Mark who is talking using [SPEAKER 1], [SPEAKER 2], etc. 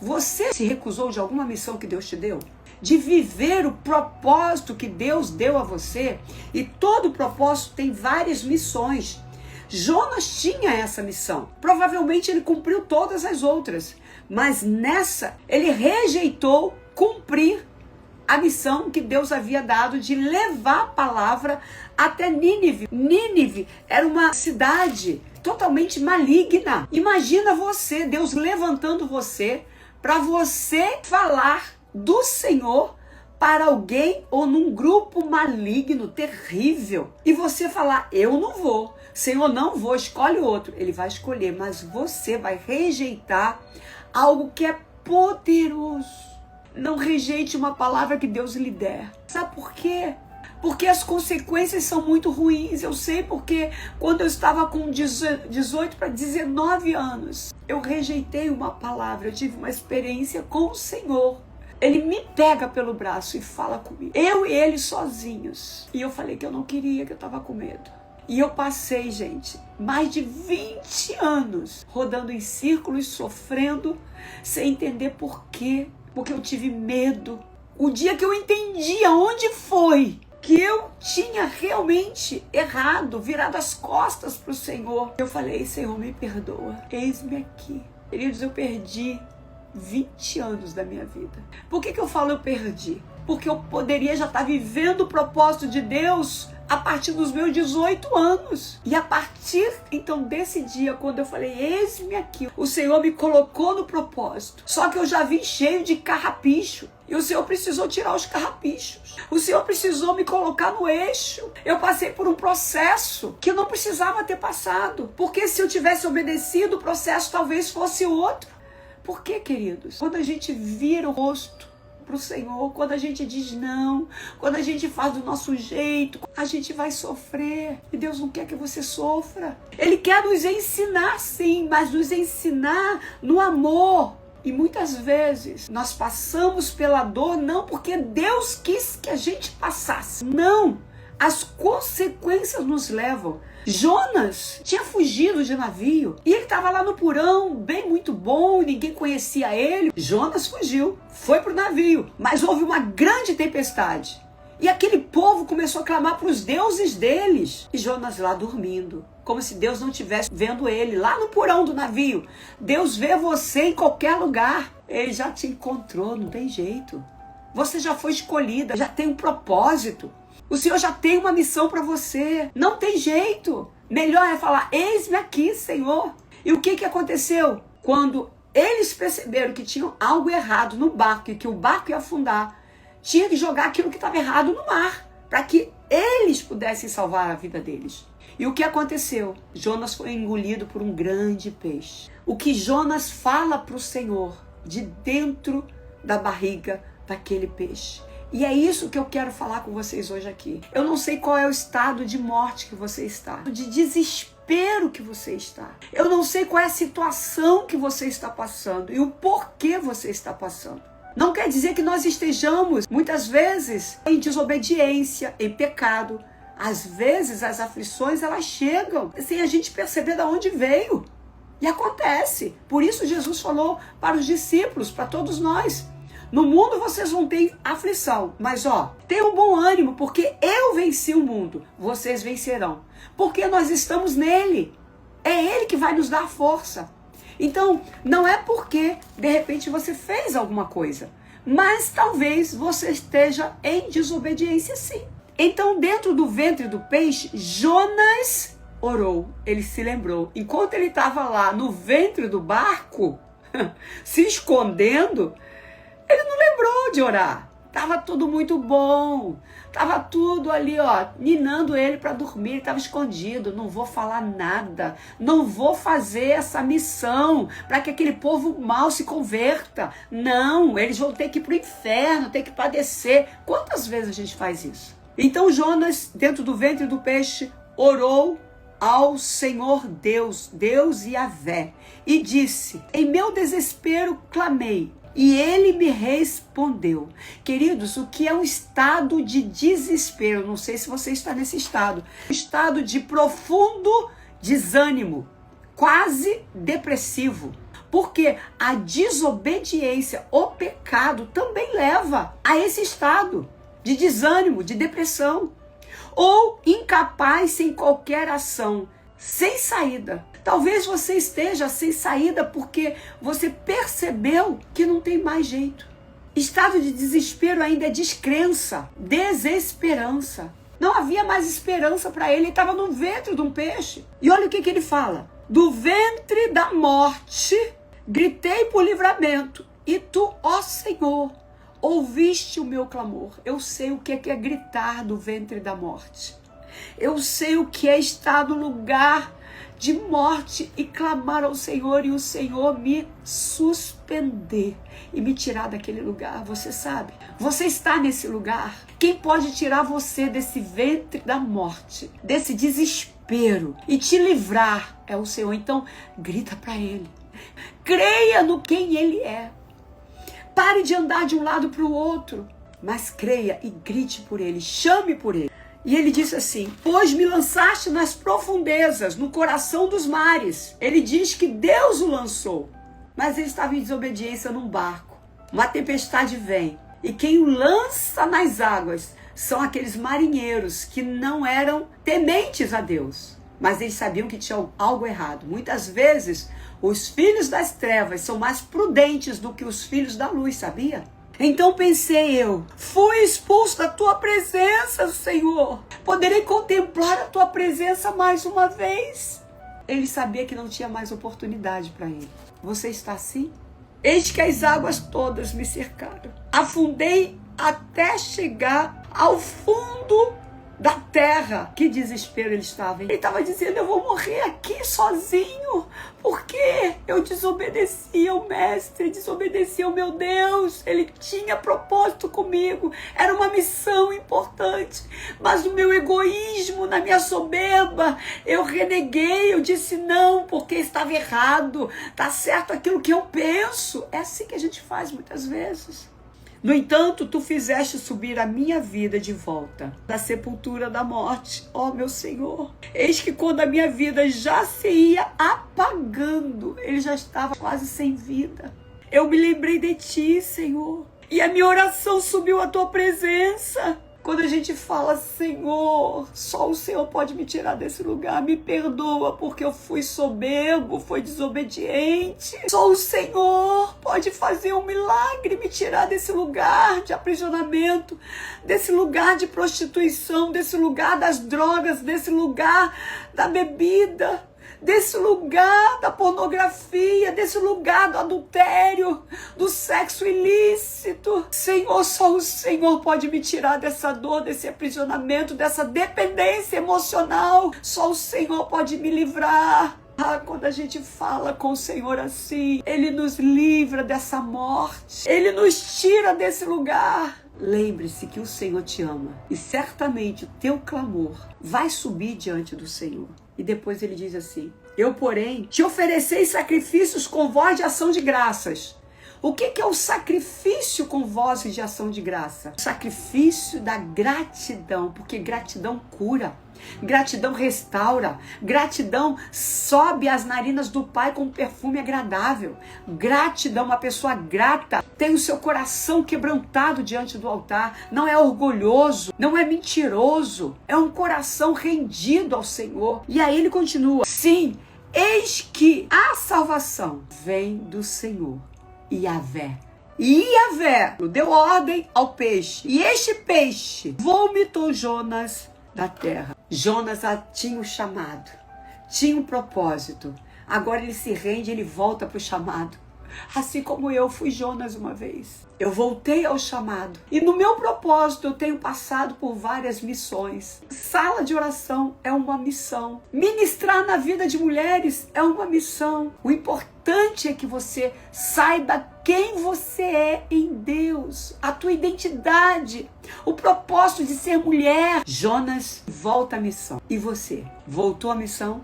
[SPEAKER 1] Você se recusou de alguma missão que Deus te deu? De viver o propósito que Deus deu a você? E todo propósito tem várias missões. Jonas tinha essa missão. Provavelmente ele cumpriu todas as outras. Mas nessa, ele rejeitou cumprir a missão que Deus havia dado de levar a palavra até Nínive. Nínive era uma cidade totalmente maligna. Imagina você, Deus levantando você para você falar do Senhor para alguém ou num grupo maligno, terrível. E você falar, eu não vou. Senhor, não vou, escolhe outro. Ele vai escolher, mas você vai rejeitar algo que é poderoso. Não rejeite uma palavra que Deus lhe der. Sabe por quê? Porque as consequências são muito ruins. Eu sei porque quando eu estava com 18 para 19 anos, eu rejeitei uma palavra. Eu tive uma experiência com o Senhor. Ele me pega pelo braço e fala comigo. Eu e ele sozinhos. E eu falei que eu não queria, que eu estava com medo. E eu passei, gente, mais de 20 anos rodando em círculos, sofrendo, sem entender por quê. Porque eu tive medo. O dia que eu entendi aonde foi que eu tinha realmente errado, virado as costas para o Senhor, eu falei, Senhor, me perdoa, eis-me aqui. Queridos, eu perdi 20 anos da minha vida. Por que eu falo eu perdi? Porque eu poderia já estar vivendo o propósito de Deus a partir dos meus 18 anos. E a partir, então, desse dia, quando eu falei, eis-me aqui, o Senhor me colocou no propósito. Só que eu já vim cheio de carrapicho. E o Senhor precisou tirar os carrapichos. O Senhor precisou me colocar no eixo. Eu passei por um processo que eu não precisava ter passado. Porque se eu tivesse obedecido, o processo talvez fosse outro. Por quê, queridos? Quando a gente vira o rosto para o Senhor, quando a gente diz não, quando a gente faz do nosso jeito, a gente vai sofrer. E Deus não quer que você sofra. Ele quer nos ensinar, sim, mas nos ensinar no amor. E muitas vezes nós passamos pela dor não porque Deus quis que a gente passasse. Não, as consequências nos levam. Jonas tinha fugido de navio e ele estava lá no porão, bem muito bom, ninguém conhecia ele. Jonas fugiu, foi para o navio, mas houve uma grande tempestade. E aquele povo começou a clamar para os deuses deles. E Jonas lá dormindo, como se Deus não estivesse vendo ele, lá no porão do navio. Deus vê você em qualquer lugar. Ele já te encontrou, não tem jeito. Você já foi escolhida, já tem um propósito. O Senhor já tem uma missão para você. Não tem jeito. Melhor é falar, eis-me aqui, Senhor. E o que aconteceu? Quando eles perceberam que tinham algo errado no barco e que o barco ia afundar, tinha que jogar aquilo que estava errado no mar, para que eles pudessem salvar a vida deles. E o que aconteceu? Jonas foi engolido por um grande peixe. O que Jonas fala para o Senhor de dentro da barriga daquele peixe. E é isso que eu quero falar com vocês hoje aqui. Eu não sei qual é o estado de morte que você está, de desespero que você está. Eu não sei qual é a situação que você está passando e o porquê você está passando. Não quer dizer que nós estejamos, muitas vezes, em desobediência, em pecado. Às vezes, as aflições, elas chegam sem a gente perceber de onde veio. E acontece. Por isso, Jesus falou para os discípulos, para todos nós. No mundo vocês vão ter aflição, mas tenham bom ânimo, porque eu venci o mundo, vocês vencerão. Porque nós estamos nele, é ele que vai nos dar força. Então, não é porque de repente você fez alguma coisa, mas talvez você esteja em desobediência sim. Então, dentro do ventre do peixe, Jonas orou, ele se lembrou. Enquanto ele estava lá no ventre do barco, se escondendo, ele não lembrou de orar. Tava tudo muito bom. Tava tudo ali, ninando ele para dormir. Ele estava escondido. Não vou falar nada. Não vou fazer essa missão para que aquele povo mal se converta. Não, eles vão ter que ir para o inferno, ter que padecer. Quantas vezes a gente faz isso? Então Jonas, dentro do ventre do peixe, orou ao Senhor Deus, Deus Yahvé, e disse, em meu desespero clamei, e ele me respondeu. Queridos, o que é um estado de desespero? Não sei se você está nesse estado. Um estado de profundo desânimo, quase depressivo. Porque a desobediência, o pecado, também leva a esse estado de desânimo, de depressão. Ou incapaz sem qualquer ação, sem saída. Talvez você esteja sem saída porque você percebeu que não tem mais jeito. Estado de desespero ainda é descrença, desesperança. Não havia mais esperança para ele estava no ventre de um peixe. E olha o que ele fala. Do ventre da morte, gritei por livramento. E tu, ó Senhor, ouviste o meu clamor. Eu sei o que é gritar do ventre da morte. Eu sei o que é estar no lugar de morte e clamar ao Senhor e o Senhor me suspender e me tirar daquele lugar. Você sabe? Você está nesse lugar. Quem pode tirar você desse ventre da morte, desse desespero e te livrar é o Senhor. Então, grita para Ele. Creia no quem Ele é. Pare de andar de um lado para o outro, mas creia e grite por Ele, chame por Ele. E ele disse assim, pois me lançaste nas profundezas, no coração dos mares. Ele diz que Deus o lançou, mas ele estava em desobediência num barco. Uma tempestade vem, e quem o lança nas águas são aqueles marinheiros que não eram tementes a Deus, mas eles sabiam que tinha algo errado. Muitas vezes, os filhos das trevas são mais prudentes do que os filhos da luz, sabia? Então pensei eu, fui expulso da tua presença, Senhor. Poderei contemplar a tua presença mais uma vez? Ele sabia que não tinha mais oportunidade para ele. Você está assim? Eis que as águas todas me cercaram. Afundei até chegar ao fundo da terra. Que desespero ele estava, hein? Ele estava dizendo, eu vou morrer aqui sozinho, porque eu desobedeci ao mestre, desobedeci ao meu Deus. Ele tinha propósito comigo, era uma missão importante, mas no meu egoísmo, na minha soberba, eu reneguei, eu disse não, porque estava errado, tá certo aquilo que eu penso. É assim que a gente faz muitas vezes. No entanto, tu fizeste subir a minha vida de volta da sepultura da morte, ó meu Senhor. Eis que quando a minha vida já se ia apagando, ele já estava quase sem vida. Eu me lembrei de ti, Senhor, e a minha oração subiu à tua presença. Quando a gente fala, Senhor, só o Senhor pode me tirar desse lugar, me perdoa porque eu fui soberbo, fui desobediente. Só o Senhor pode fazer um milagre, me tirar desse lugar de aprisionamento, desse lugar de prostituição, desse lugar das drogas, desse lugar da bebida, desse lugar da pornografia, desse lugar do adultério, do sexo ilícito. Senhor, só o Senhor pode me tirar dessa dor, desse aprisionamento, dessa dependência emocional. Só o Senhor pode me livrar. Ah, quando a gente fala com o Senhor assim, Ele nos livra dessa morte, Ele nos tira desse lugar. Lembre-se que o Senhor te ama e certamente o teu clamor vai subir diante do Senhor. E depois ele diz assim, eu, porém, te ofereci sacrifícios com voz de ação de graças. O que é o sacrifício com voz de ação de graça? O sacrifício da gratidão, porque gratidão cura, gratidão restaura, gratidão sobe as narinas do Pai com um perfume agradável. Gratidão, uma pessoa grata, tem o seu coração quebrantado diante do altar, não é orgulhoso, não é mentiroso, é um coração rendido ao Senhor. E aí ele continua, sim, eis que a salvação vem do Senhor. Yahvé deu ordem ao peixe, e este peixe vomitou Jonas da terra. Jonas tinha um chamado, tinha um propósito. Agora ele se rende, ele volta para o chamado. Assim como eu fui Jonas uma vez. Eu voltei ao chamado. E no meu propósito eu tenho passado por várias missões. Sala de oração é uma missão. Ministrar na vida de mulheres é uma missão. O importante é que você saiba quem você é em Deus. A tua identidade. O propósito de ser mulher. Jonas volta à missão. E você? Voltou à missão?